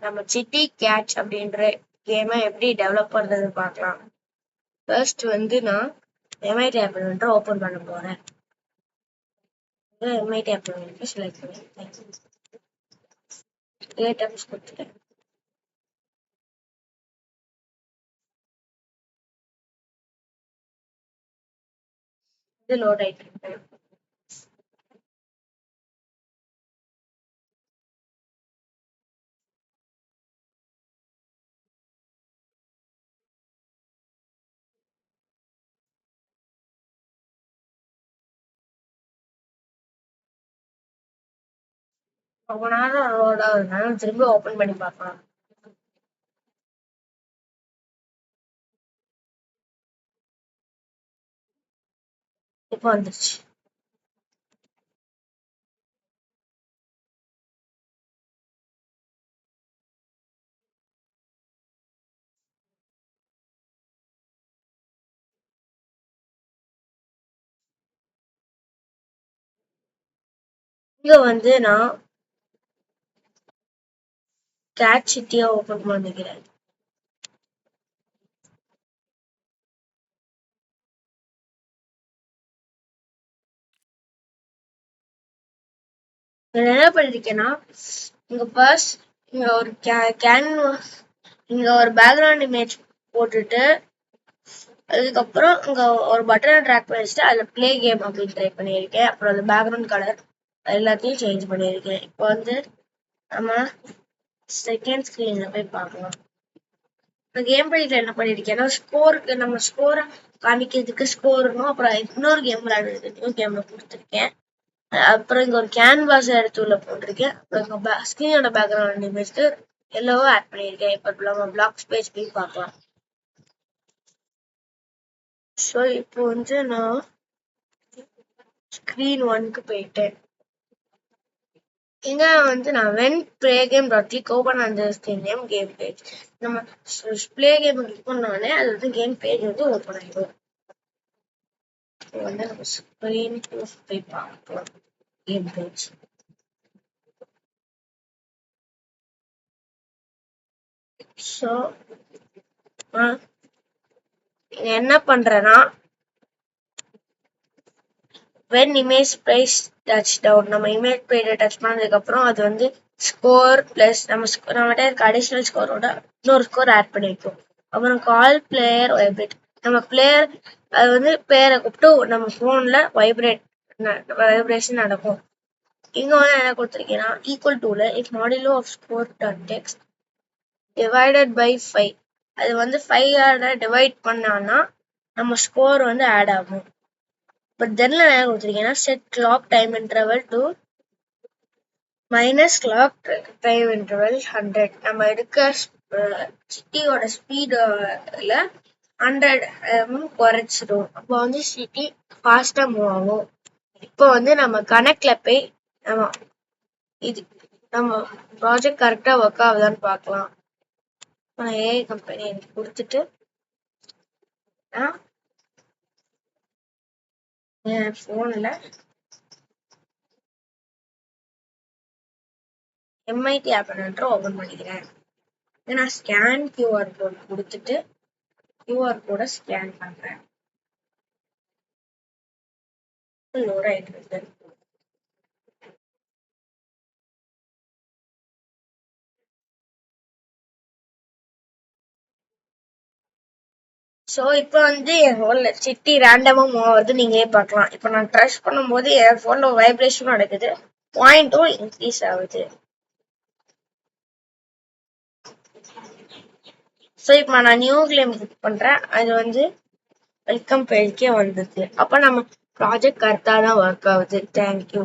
நம்ம city catch அப்படின்ற கேமை எப்படி டெவலப் பண்றது பார்க்கலாம். ஃபர்ஸ்ட் வந்து நான் எம்ஐடி ஆப் ஓப்பன் பண்ண போறேன். எம்ஐடி ஆப் செலக்ட் பண்ணி டேட்டாஸ் கொடுத்துட்டேன். இது லோட் ஆயிட்டு இருக்கு. ரொம்ப நேரம் லோட் ஆகுதுனால திரும்ப ஓப்பன் பண்ணி பார்க்கலாம். இப்போ வந்துருச்சு. இங்க வந்து நான் கேட் சிட்டியா ஓபன் பண்ணிக்கிறேன். என்ன பண்ணிருக்கேன்னா இங்க ஃபர்ஸ்ட் இங்க ஒரு கேன்வாஸ் இங்க ஒரு பேக்ரவுண்ட் இமேஜ் போட்டுட்டு அதுக்கப்புறம் இங்க ஒரு பட்டனை ட்ராக் பண்ணி வச்சுட்டு அதுல பிளே கேம் அப்படின்னு ட்ரை பண்ணியிருக்கேன். அப்புறம் அந்த பேக்ரவுண்ட் கலர் எல்லாத்தையும் சேஞ்ச் பண்ணியிருக்கேன். இப்போ வந்து நம்ம செகண்ட் ஸ்கிரீன்ல போய் பார்க்கலாம். இப்போ கேம் பிளேல என்ன பண்ணிருக்கேன்னா ஸ்கோருக்கு நம்ம ஸ்கோரை காமிக்கிறதுக்கு ஸ்கோர்னும் அப்புறம் இன்னொரு கேம் விளையாடுறதுக்கு கேம்ல கொடுத்துருக்கேன். அப்புறம் இங்க ஒரு கேன்வாஸ் எடுத்து உள்ள போட்டிருக்கேன். அப்புறம் ஸ்கிரீனோட பேக்ரவுண்ட் இமேஜ்க்கு எல்லோவா ஆட் பண்ணியிருக்கேன். இப்போ நம்ம பிளாக் பேஜ் போய் பார்க்கலாம். ஸோ இப்போ வந்து நான் ஸ்கிரீன் 1க்கு போயிட்டேன். இங்க வந்து நான் when play game dot open அந்த ஸ்கிரீன் நேம் கேம் பேஜ். நம்ம பிளே கேம் கிளிக் பண்ணோடனே அது வந்து கேம் பேஜ் வந்து ஓப்பன் ஆகிடும். இப்போ வந்து நம்ம ஸ்கிரீன் போய் பார்க்கலாம் கேம் பேஜ். ஸோ என்ன பண்றேன்னா when image price touch down நம்ம இமேஜ் பேஜை டச் பண்ணதுக்கு அப்புறம் அது வந்து ஸ்கோர் பிளஸ் நம்மகிட்ட இருக்க அடிஷனல் ஸ்கோரோட இன்னொரு ஸ்கோர் ஆட் பண்ணிருக்கோம். அப்புறம் கால் பிளேயர் வைப்ரேட் நம்ம பிளேயர் அது வந்து பிளேயரை கூப்பிட்டு நம்ம போன்ல வைப்ரேஷன் நடக்கும். இங்க வந்து என்ன கொடுத்துருக்கேன்னா ஈக்குவல் டுல if modulo of score dot text divided by 5 அது வந்து 5 டிவைட் பண்ணான்னா நம்ம ஸ்கோர் வந்து ஆட் ஆகும். பட் தென்ல என்ன கொடுத்துருக்கேன்னா set clock time interval to minus clock time interval 100 நம்ம எடுக்க சிட்டியோட ஸ்பீடுல 100 குறைச்சிடும். அப்போ வந்து சிட்டி ஃபாஸ்டா மூவ் ஆகும். இப்போ வந்து நம்ம கனெக்ட்ல போய் நம்ம ப்ராஜெக்ட் கரெக்டா ஒர்க் ஆகுதான்னு பார்க்கலாம். நான் ஏஐ கம்பெனி எனக்கு கொடுத்துட்டு என் போன்ல எம்ஐடி ஆப் ஓபன் பண்ணிக்கிறேன். நான் ஸ்கேன் கியூஆர் கோட் கொடுத்துட்டு கியூஆர் கோட ஸ்கேன் பண்றேன். லோட் ஆயிட்டு இருக்கு. ஸோ இப்போ வந்து என் ஃபோன்ல சிட்டி ரேண்டமா மூவ் ஆகுது நீங்களே பார்க்கலாம். இப்போ நான் ட்ரஷ் பண்ணும்போது என் ஃபோன்ல வைப்ரேஷனும் நடக்குது, பாயிண்ட்டும் இன்க்ரீஸ் ஆகுது. ஸோ இப்போ நான் நியூ கிளைம் கிளிக் பண்றேன். அது வந்து வெல்கம் பேஜ்க்கே வந்துருது. அப்போ நம்ம ப்ராஜெக்ட் கரெக்டாக தான் ஒர்க் ஆகுது. தேங்க்யூ.